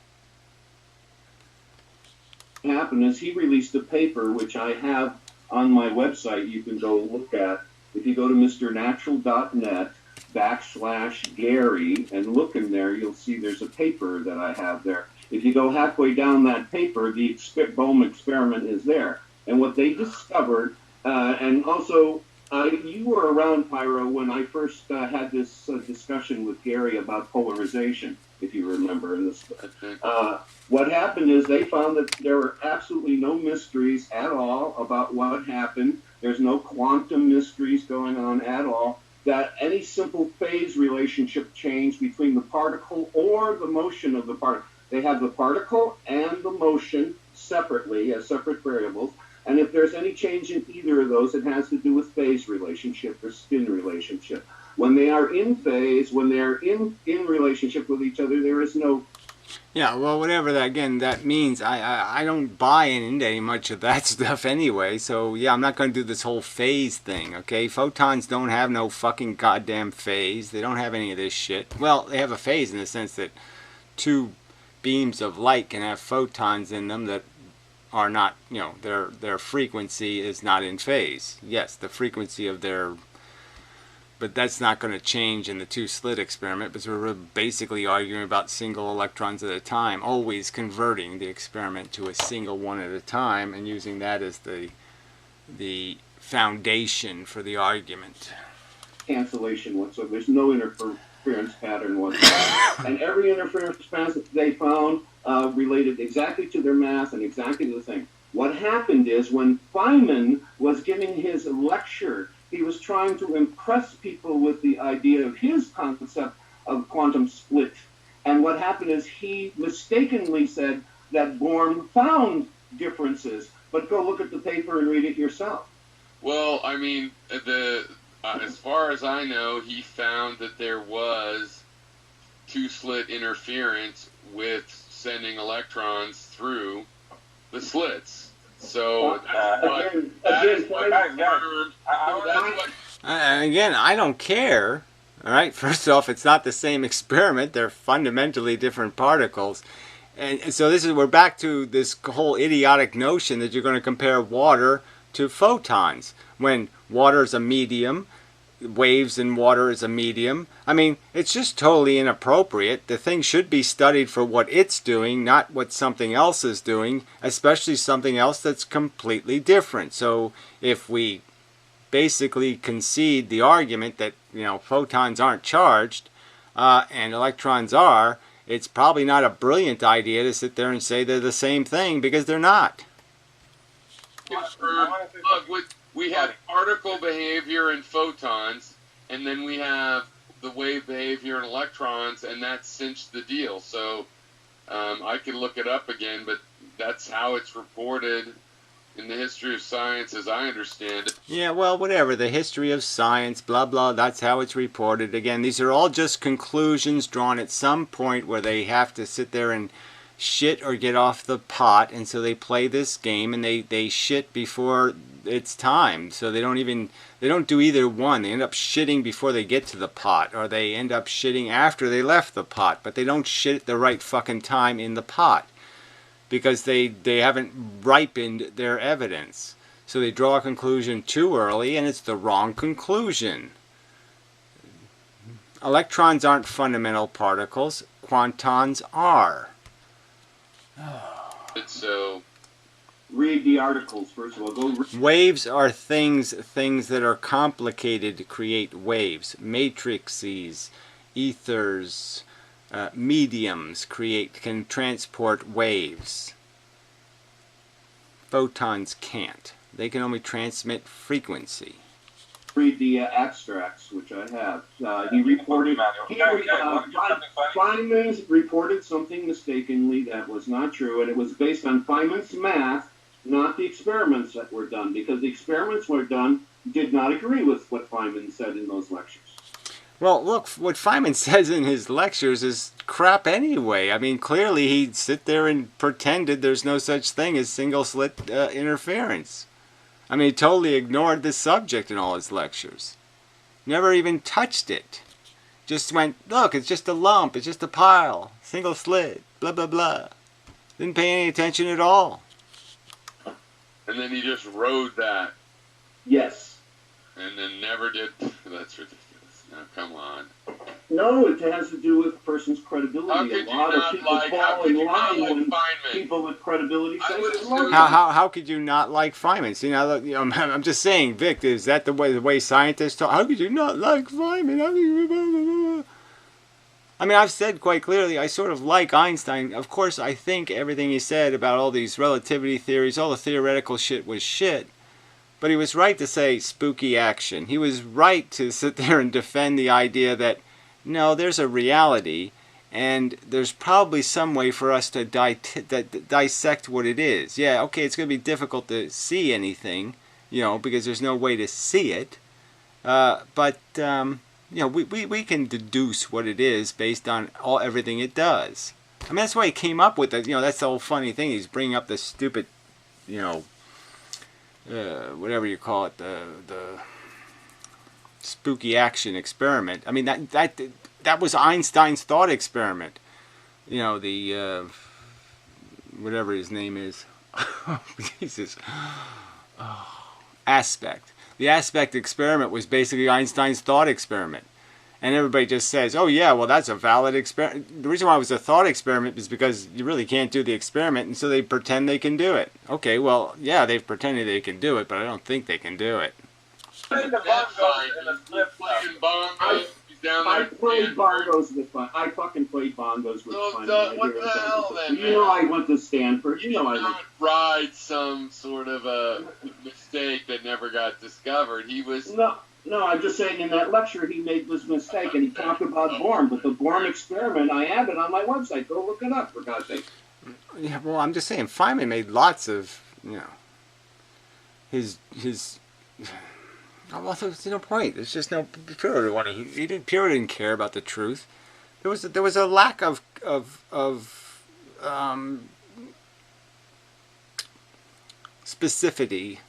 What happened is he released a paper, which I have on my website. You can go look at. If you go to mrnatural.net/Gary and look in there, you'll see there's a paper that I have there. If you go halfway down that paper, the Bohm experiment is there. And what they discovered, and also you were around, Pyrrho, when I first had this discussion with Gary about polarization, if you remember. What happened is they found that there were absolutely no mysteries at all about what happened. There's no quantum mysteries going on at all. That any simple phase relationship change between the particle or the motion of the particle. They have the particle and the motion separately as separate variables. And if there's any change in either of those, it has to do with phase relationship or spin relationship. When they are in phase, when they're in relationship with each other, there is no... Yeah, well, whatever that means, I don't buy into much of that stuff anyway, so yeah, I'm not going to do this whole phase thing, okay? Photons don't have no fucking goddamn phase. They don't have any of this shit. Well, they have a phase in the sense that two beams of light can have photons in them that are not, their frequency is not in phase. Yes, the frequency of their... But that's not going to change in the two-slit experiment because we're basically arguing about single electrons at a time, always converting the experiment to a single one at a time and using that as the foundation for the argument. Cancellation whatsoever. There's no interference pattern whatsoever. And every interference pattern that they found related exactly to their mass and exactly to the thing. What happened is when Feynman was giving his lecture, he was trying to impress people with the idea of his concept of quantum split. And what happened is he mistakenly said that Bohm found differences. But go look at the paper and read it yourself. Well, I mean, as far as I know, he found that there was two-slit interference with sending electrons through the slits. So again, I don't care. All right. First off, it's not the same experiment. They're fundamentally different particles, and so we're back to this whole idiotic notion that you're going to compare water to photons when water is a medium. waves in water as a medium. I mean, it's just totally inappropriate. The thing should be studied for what it's doing, not what something else is doing, especially something else that's completely different. So if we basically concede the argument that, you know, photons aren't charged and electrons are, it's probably not a brilliant idea to sit there and say they're the same thing, because they're not. Look, we have particle behavior in photons, and then we have the wave behavior in electrons, and that cinched the deal. So I could look it up again, but that's how it's reported in the history of science as I understand it. Yeah, well, whatever. The history of science, blah, blah, that's how it's reported. Again, these are all just conclusions drawn at some point where they have to sit there and shit or get off the pot, and so they play this game, and they shit before it's time. So they don't do either one. They end up shitting before they get to the pot, or they end up shitting after they left the pot, but they don't shit at the right fucking time in the pot, because they haven't ripened their evidence. So they draw a conclusion too early, and it's the wrong conclusion. Electrons aren't fundamental particles. Quantons are. So Read the articles, first of all. Go read. Waves are things that are complicated to create waves. Matrices, ethers, mediums can transport waves. Photons can't. They can only transmit frequency. Read the abstracts, which I have. He reported. Feynman reported something mistakenly that was not true, and it was based on Feynman's math, not the experiments that were done, because the experiments were done did not agree with what Feynman said in those lectures. Well, look, what Feynman says in his lectures is crap anyway. I mean, clearly he'd sit there and pretended there's no such thing as single-slit interference. I mean, he totally ignored this subject in all his lectures. Never even touched it. Just went, look, it's just a lump, it's just a pile, single slit, blah, blah, blah. Didn't pay any attention at all. and then he just rode that, Yes. and then never did. That's ridiculous. Now, come on. No, it has to do with a person's credibility. How could you not like? How could you not like Feynman? People with credibility say I would it's assume- wrong. How could you not like Feynman? See, now you know, I'm just saying, Vic, is that the way scientists talk? How could you not like Feynman? How could you... I mean, I've said quite clearly, I sort of like Einstein. Of course, I think everything he said about all these relativity theories, all the theoretical shit was shit. But he was right to say spooky action. He was right to sit there and defend the idea that, no, there's a reality, and there's probably some way for us to dissect what it is. Yeah, okay, it's going to be difficult to see anything, you know, because there's no way to see it. But you know, we can deduce what it is based on everything it does. I mean, that's why he came up with it. You know, that's the whole funny thing. He's bringing up this stupid, you know, whatever you call it, the spooky action experiment. I mean, that was Einstein's thought experiment. You know, the whatever his name is. Jesus. Aspect. The aspect experiment was basically Einstein's thought experiment. And everybody just says, oh yeah, well that's a valid experiment. The reason why it was a thought experiment is because you really can't do the experiment, and so they pretend they can do it. Okay, well, yeah, they've pretended they can do it, but I don't think they can do it. Playing the That's fine. bongos in a He's flip playing bongos. He's down there. I played bongos with Feynman. I fucking played bongos with So, Feynman. what the hell, then, You know I went to Stanford. You know I went. Not ride some sort of a mistake that never got discovered. He was. No, I'm just saying in that lecture he made this mistake and he talked about Bohr, but the Bohr experiment, I have it on my website. Go look it up, for God's sake. Yeah, well, I'm just saying, Feynman made lots of, you know, his. Well, there's no point. There's just no Pyrrho. Pyrrho didn't care about the truth. There was a lack of specificity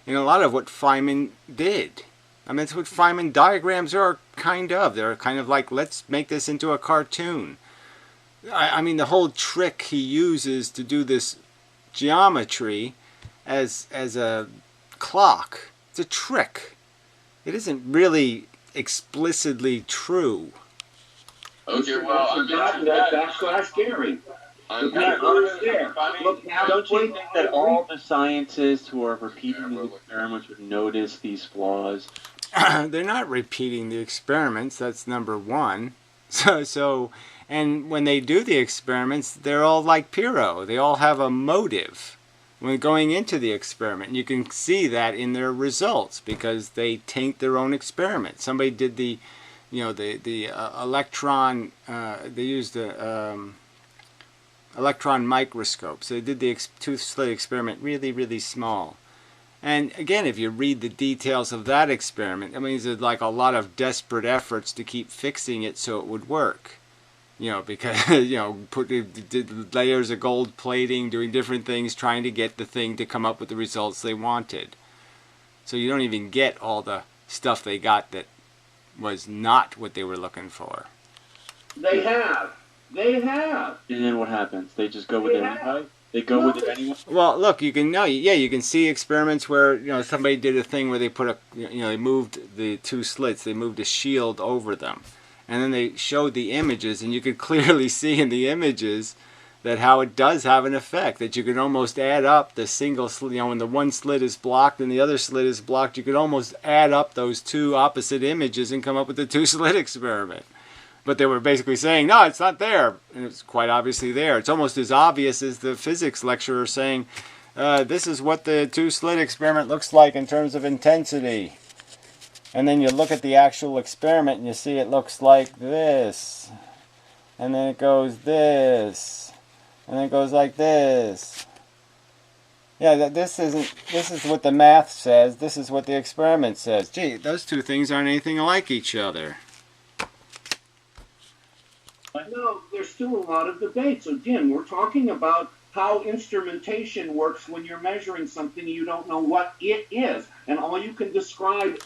in a lot of what Feynman did. I mean, that's what Feynman diagrams are kind of. They're kind of like, let's make this into a cartoon. I mean, the whole trick he uses to do this geometry as a clock. It's a trick. it isn't really explicitly true. Okay, well, I mean, that backslash Gary. The paper is there. Look, now Don't you wait, think that all the scientists who are repeating Yeah, these well, experiments would notice these flaws? They're not repeating the experiments. That's number one. And when they do the experiments, they're all like Pyrrho. They all have a motive when going into the experiment. You can see that in their results because they taint their own experiment. Somebody did the electron. They used the electron microscope. So they did the tooth slit experiment really, really small. And again, if you read the details of that experiment, I mean, there's like a lot of desperate efforts to keep fixing it so it would work. Because, did layers of gold plating, doing different things, trying to get the thing to come up with the results they wanted. So you don't even get all the stuff they got that was not what they were looking for. They have. And then what happens? They just go with it anyway? They go with it anyway? Well, look, you can see experiments where, somebody did a thing where they put they moved the two slits, they moved a shield over them. And then they showed the images, and you could clearly see in the images that how it does have an effect, that you can almost add up the single slit, when the one slit is blocked and the other slit is blocked, you could almost add up those two opposite images and come up with the two slit experiment. But they were basically saying, no, it's not there. And it's quite obviously there. It's almost as obvious as the physics lecturer saying, this is what the two slit experiment looks like in terms of intensity. And then you look at the actual experiment and you see it looks like this. And then it goes this. And then it goes like this. Yeah, this is what the math says. This is what the experiment says. Gee, those two things aren't anything like each other. No, there's still a lot of debate. So again, we're talking about how instrumentation works when you're measuring something you don't know what it is. And all you can describe...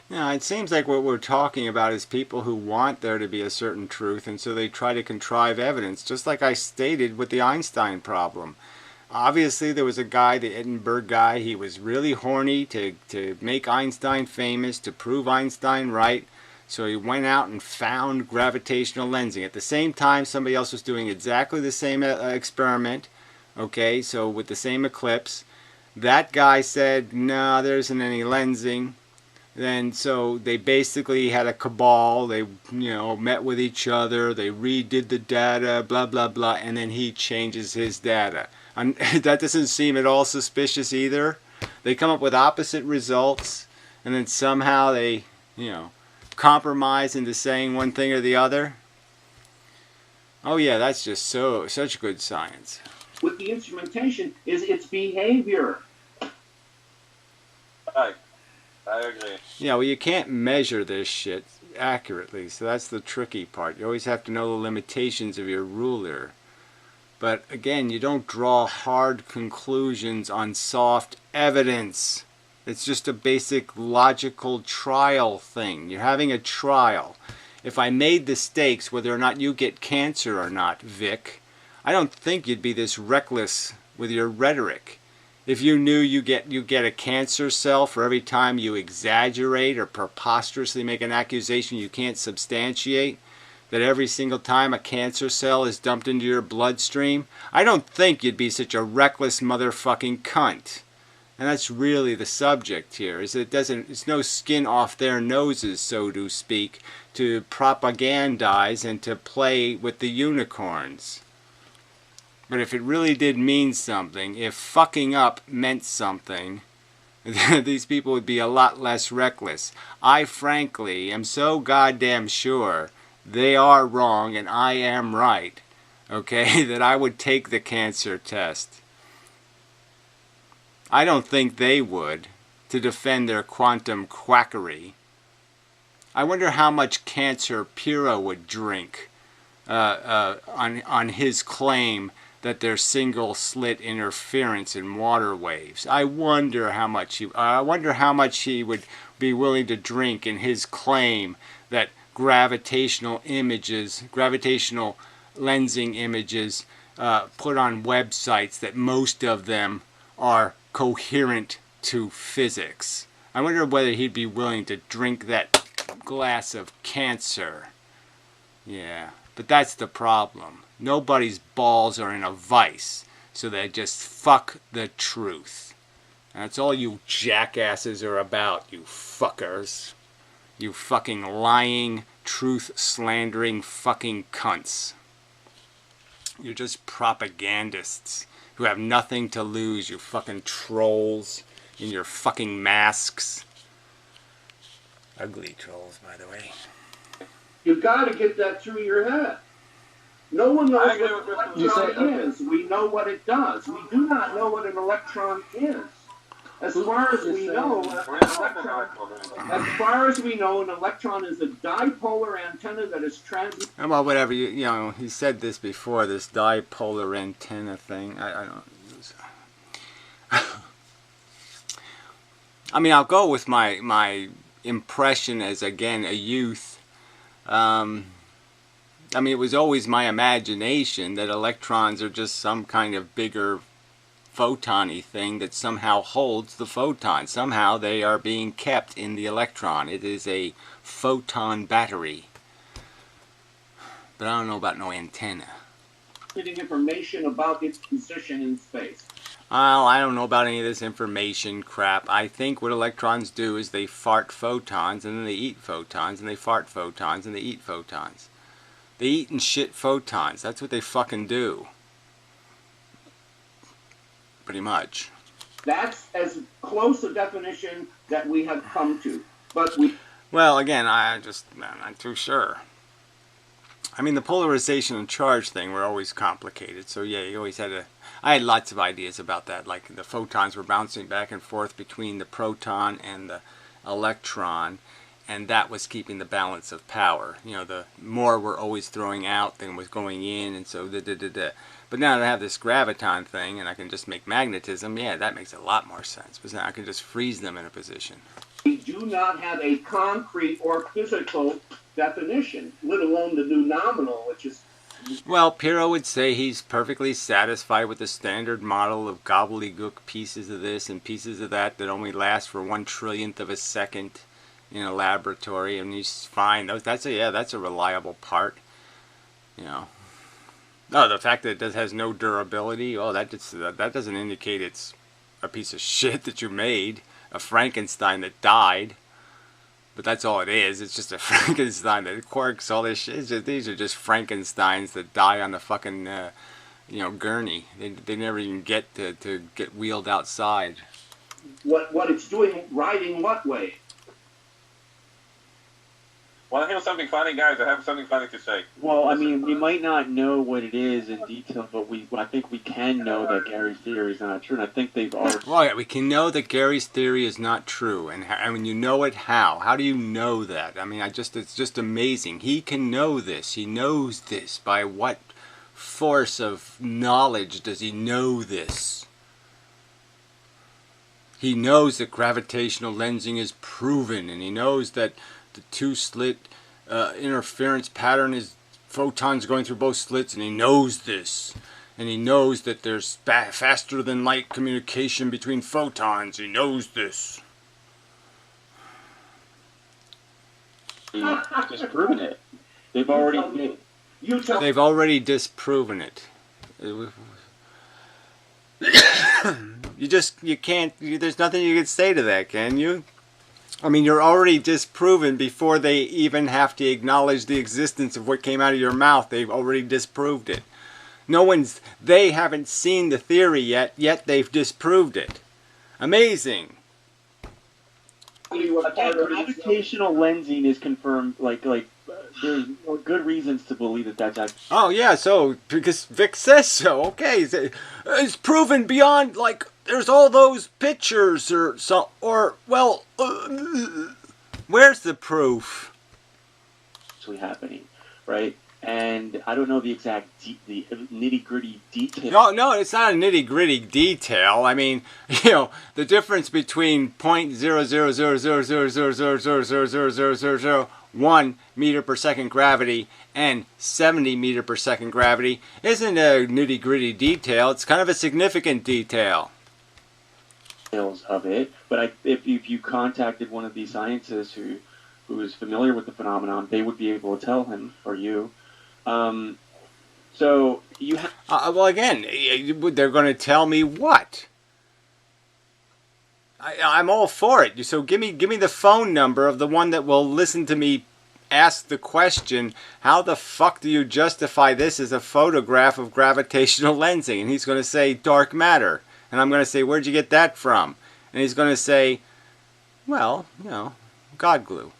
Yeah, it seems like what we're talking about is people who want there to be a certain truth, and so they try to contrive evidence, just like I stated with the Einstein problem. Obviously, there was a guy, the Edinburgh guy, he was really horny to make Einstein famous, to prove Einstein right, so he went out and found gravitational lensing. At the same time, somebody else was doing exactly the same experiment, okay, so with the same eclipse. That guy said, no, there isn't any lensing. Then so they basically had a cabal. They met with each other. They redid the data, blah blah blah, and then he changes his data. And that doesn't seem at all suspicious either. They come up with opposite results, and then somehow they compromise into saying one thing or the other. Oh yeah, that's just such good science. With the instrumentation is its behavior. Right. I agree. Yeah, well, you can't measure this shit accurately, so that's the tricky part. You always have to know the limitations of your ruler. But again, you don't draw hard conclusions on soft evidence. It's just a basic logical trial thing. You're having a trial. If I made the stakes whether or not you get cancer or not, Vic, I don't think you'd be this reckless with your rhetoric. If you knew you get a cancer cell for every time you exaggerate or preposterously make an accusation you can't substantiate, that every single time a cancer cell is dumped into your bloodstream, I don't think you'd be such a reckless motherfucking cunt. And that's really the subject here, is it's no skin off their noses, so to speak, to propagandize and to play with the unicorns. But if it really did mean something, if fucking up meant something, these people would be a lot less reckless. I frankly am so goddamn sure they are wrong and I am right, okay, that I would take the cancer test. I don't think they would, to defend their quantum quackery. I wonder how much cancer Pyrrho would drink on his claim that there's single slit interference in water waves. I wonder how much he would be willing to drink in his claim that gravitational lensing images put on websites, that most of them are coherent to physics. I wonder whether he'd be willing to drink that glass of cancer. Yeah, but that's the problem. Nobody's balls are in a vice, so they just fuck the truth. That's all you jackasses are about, you fuckers. You fucking lying, truth-slandering fucking cunts. You're just propagandists who have nothing to lose, you fucking trolls in your fucking masks. Ugly trolls, by the way. You got to get that through your head. No one knows I agree what an with electron is. We know what it does. We do not know what an electron is. As far as we know, an electron is a dipolar antenna that is transmitted. Well, whatever, you know, he said this before, this dipolar antenna thing. I don't... I mean, I'll go with my impression as, again, a youth. I mean, it was always my imagination that electrons are just some kind of bigger photon-y thing that somehow holds the photon. Somehow they are being kept in the electron. It is a photon battery. But I don't know about no antenna. Information about its position in space. Well, I don't know about any of this information crap. I think what electrons do is they fart photons, and then they eat photons, and they fart photons, and they eat photons. They eat and shit photons. That's what they fucking do. Pretty much. That's as close a definition that we have come to. But we... Well, again, I'm not too sure. I mean, the polarization and charge thing were always complicated. So yeah, you always had to... I had lots of ideas about that. Like the photons were bouncing back and forth between the proton and the electron. And that was keeping the balance of power. You know, the more we're always throwing out than was going in. And so But now that I have this graviton thing and I can just make magnetism, yeah, that makes a lot more sense. Because now I can just freeze them in a position. We do not have a concrete or physical definition, let alone the new nominal, which is... Well, Pyrrho would say he's perfectly satisfied with the standard model of gobbledygook pieces of this and pieces of that that only last for 1/1,000,000,000 of a second in a laboratory, and he's fine. That's a reliable part, you know. No, the fact that it has no durability, oh, that doesn't indicate it's a piece of shit that you made, a Frankenstein that died. But that's all it is. It's just a Frankenstein. The quarks, all this shit. These are just Frankensteins that die on the fucking, you know, gurney. They never even get to get wheeled outside. What it's doing, riding what way? Want to hear something funny, guys? I have something funny to say. Well, I mean, we might not know what it is in detail, but I think we can know that Gary's theory is not true, and I think they've already... Well, yeah, we can know that Gary's theory is not true, and when you know it, how? How do you know that? I mean, it's just amazing. He can know this. He knows this. By what force of knowledge does he know this? He knows that gravitational lensing is proven, and he knows that the two-slit interference pattern is photons going through both slits, and he knows this. And he knows that there's faster than light communication between photons. He knows this. disproven it. They've already... They've already disproven it. You can't... There's nothing you can say to that, can you? I mean, you're already disproven before they even have to acknowledge the existence of what came out of your mouth. They've already disproved it. They haven't seen the theory yet they've disproved it. Amazing. Gravitational lensing is confirmed, there's good reasons to believe that that's actually... Oh, yeah, so, because Vic says so, okay. It's proven beyond, there's all those pictures where's the proof? Actually happening, right? And I don't know the exact, the nitty-gritty detail. No, it's not a nitty-gritty detail. I mean, the difference between 0.00000000000001 meter per second gravity and 70 meter per second gravity isn't a nitty-gritty detail. It's kind of a significant detail. details of it. But if you contacted one of these scientists who is familiar with the phenomenon, they would be able to tell him or you. So you have. Well, again, they're going to tell me what? I'm all for it. So give me the phone number of the one that will listen to me ask the question, how the fuck do you justify this as a photograph of gravitational lensing? And he's going to say dark matter. And I'm going to say, where'd you get that from? And he's going to say, well, you know, God glue.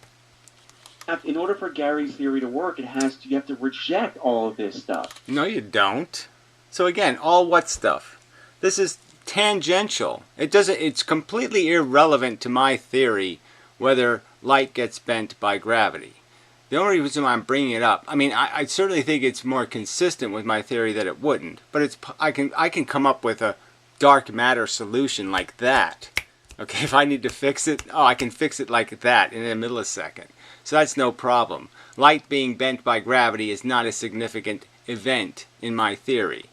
In order for Gary's theory to work, you have to reject all of this stuff. No, you don't. So again, all what stuff? This is tangential. It's completely irrelevant to my theory whether light gets bent by gravity. The only reason why I'm bringing it up, I mean, I certainly think it's more consistent with my theory that it wouldn't, but I can come up with a dark matter solution like that. Okay, if I need to fix it, I can fix it like that in a millisecond. So that's no problem. Light being bent by gravity is not a significant event in my theory.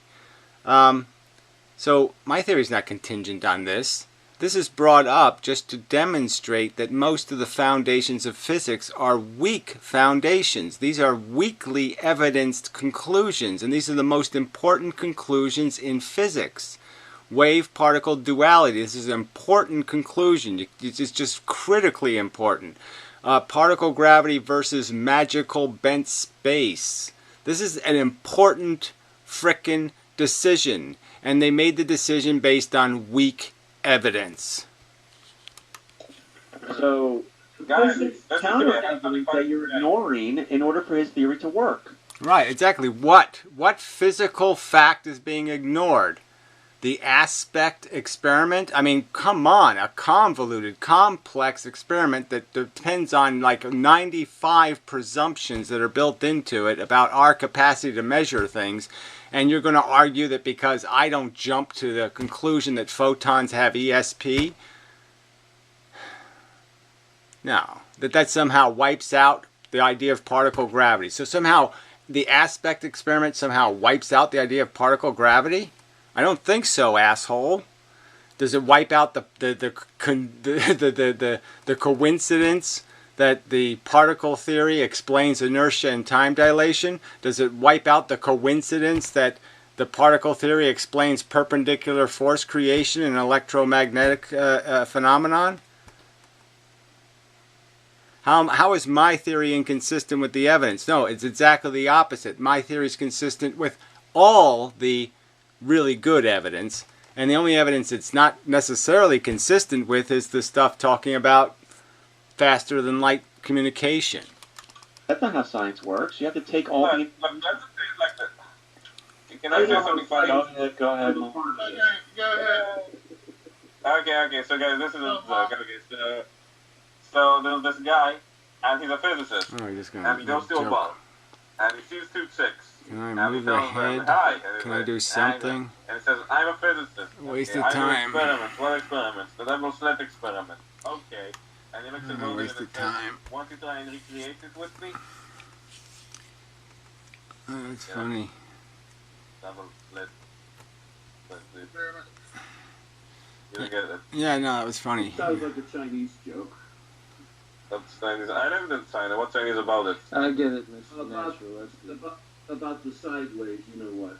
So my theory is not contingent on this. This is brought up just to demonstrate that most of the foundations of physics are weak foundations. These are weakly evidenced conclusions, and these are the most important conclusions in physics. Wave-particle duality, this is an important conclusion. It's just critically important. Particle gravity versus magical bent space. This is an important frickin' decision, and they made the decision based on weak evidence. So, Guys, there's that's counter okay. evidence that you're ignoring in order for his theory to work. Right, exactly. What physical fact is being ignored? The aspect experiment? I mean, come on, a convoluted, complex experiment that depends on like 95 presumptions that are built into it about our capacity to measure things, and you're going to argue that because I don't jump to the conclusion that photons have ESP? No, that somehow wipes out the idea of particle gravity. So somehow the aspect experiment somehow wipes out the idea of particle gravity? I don't think so, asshole. Does it wipe out the coincidence that the particle theory explains inertia and time dilation? Does it wipe out the coincidence that the particle theory explains perpendicular force creation and electromagnetic phenomenon? How is my theory inconsistent with the evidence? No, it's exactly the opposite. My theory is consistent with all the really good evidence, and the only evidence it's not necessarily consistent with is the stuff talking about faster than light communication. That's not how science works. You have to take all the... But let's say it like that. Can I say something funny? Go ahead. Okay. So guys, this is so there's this guy, and he's a physicist, Oh, you're just and gonna he goes to a jump. bar, and he sees two chicks. Can I And he move the tells them, head? "Hi," and he's Can I like, do something? And he says, "I'm a physicist. Waste okay, of I do time. experiments. What experiments? The double slit experiment. Okay." And he looks at Logan Waste and of says, time. "Want to try and recreate it with me?" Oh, that's funny. Double slit. You don't get it. Yeah, no, that was funny. Sounds like a Chinese joke. That's Chinese. I lived in China. What's Chinese about it? I get it, Mr. About, Naturalist. about the sideways, you know what?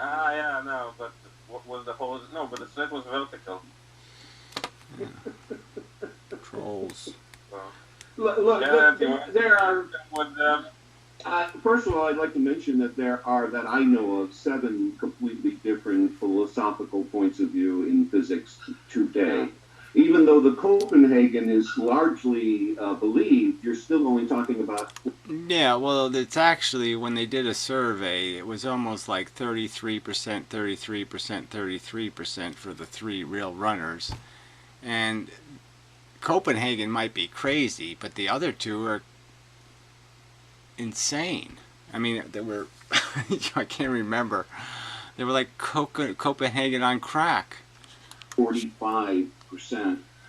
Ah, yeah, no, but what was the whole? No, but the slit was vertical. Trolls. So. Look, Yeah, there are. Would, First of all, I'd like to mention that there are, that I know of, 7 completely different philosophical points of view in physics today. Even though the Copenhagen is largely believed, you're still only talking about... Yeah, well, it's actually, when they did a survey, it was almost like 33%, 33%, 33% for the 3 real runners. And Copenhagen might be crazy, but the other 2 are insane. I mean, they were, I can't remember. They were like Copenhagen on crack. 45%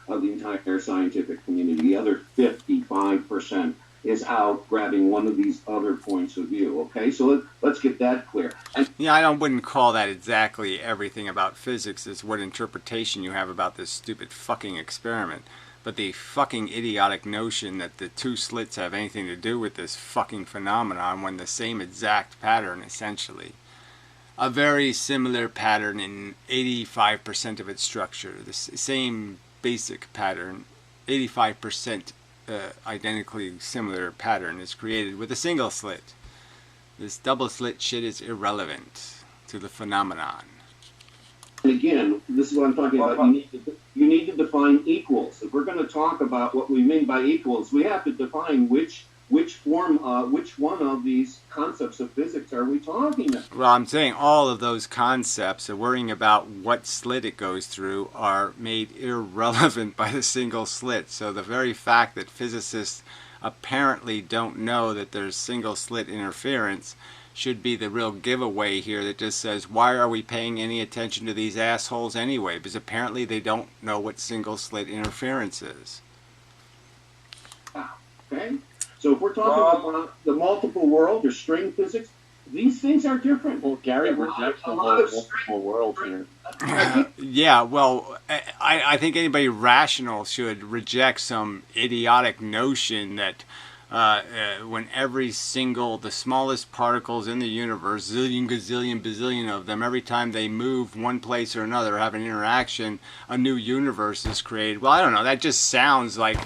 of the entire scientific community. The other 55% is out grabbing one of these other points of view. Okay, so let's get that clear. And Yeah, I wouldn't call that exactly everything about physics. It's what interpretation you have about this stupid fucking experiment. But the fucking idiotic notion that the two slits have anything to do with this fucking phenomenon when the same exact pattern, essentially. A very similar pattern in 85% of its structure. The same basic pattern, 85% identically similar pattern is created with a single slit. This double slit shit is irrelevant to the phenomenon. again, this is what I'm talking about. You need to define equals. If we're going to talk about what we mean by equals, we have to define which one of these concepts of physics are we talking about? Well, I'm saying all of those concepts of worrying about what slit it goes through are made irrelevant by the single slit. So the very fact that physicists apparently don't know that there's single slit interference should be the real giveaway here that just says, why are we paying any attention to these assholes anyway? Because apparently they don't know what single slit interference is. Okay? So if we're talking about the multiple world or string physics, these things are different. Well, Gary rejects the multiple world here. Yeah, well, I think anybody rational should reject some idiotic notion that when every single, the smallest particles in the universe, zillion, gazillion, bazillion of them, every time they move one place or another, have an interaction, a new universe is created. Well, I don't know, that just sounds like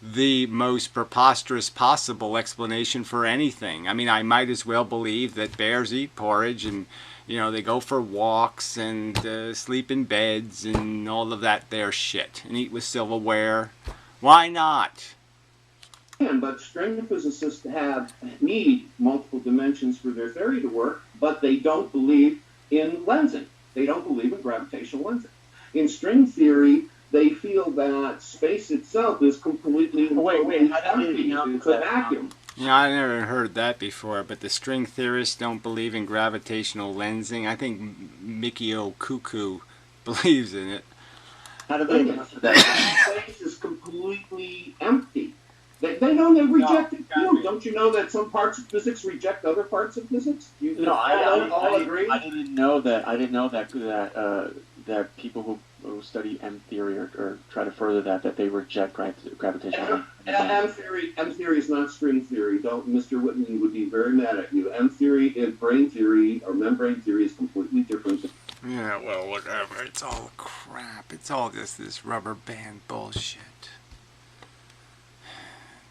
the most preposterous possible explanation for anything. I mean, I might as well believe that bears eat porridge and, you know, they go for walks and sleep in beds and all of that there shit and eat with silverware. Why not? But string physicists need multiple dimensions for their theory to work, but they don't believe in lensing. They don't believe in gravitational lensing. In string theory, they feel that space itself is completely Wait, how did empty. you know It's a vacuum. Yeah, I never heard that before, but the string theorists don't believe in gravitational lensing. I think Mikio Cuckoo believes in it. How did they answer that? Space is completely empty. They reject it too. Don't you know that some parts of physics reject other parts of physics? I agree. I didn't know that. I didn't know that people who study M theory or try to further that they reject gravitational. M theory is not string theory. Mr. Whitman would be very mad at you. M theory and brain theory or membrane theory is completely different. Yeah, well, whatever. It's all crap. It's all just this rubber band bullshit.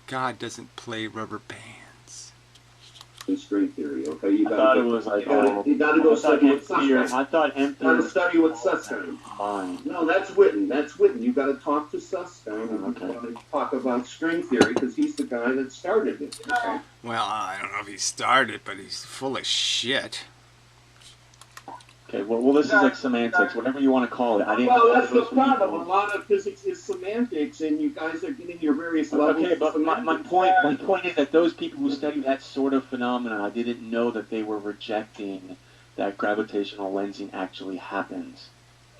God doesn't play rubber bands. In string theory, okay? You thought it was like you gotta go study with Susskind. I thought M You gotta theory. study with Susskind. Fine. No, that's Whitten. You gotta talk to Susskind and Okay. talk about string theory because he's the guy that started it. Okay? Well, I don't know if he started, but he's full of shit. Okay. Well, this is like semantics, whatever you want to call it. I didn't. Well, that's the problem. A lot of physics is semantics, and you guys are getting your various levels. Okay, but of my semantics. point is that those people who study that sort of phenomenon, I didn't know that they were rejecting that gravitational lensing actually happens.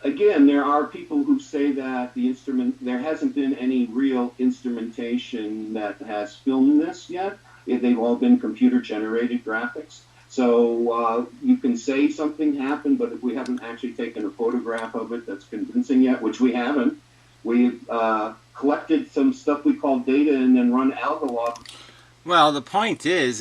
Again, there are people who say that there hasn't been any real instrumentation that has filmed this yet. They've all been computer-generated graphics. So you can say something happened, but if we haven't actually taken a photograph of it that's convincing yet, which we haven't, we've collected some stuff we call data and then run algologs. Well, the point is,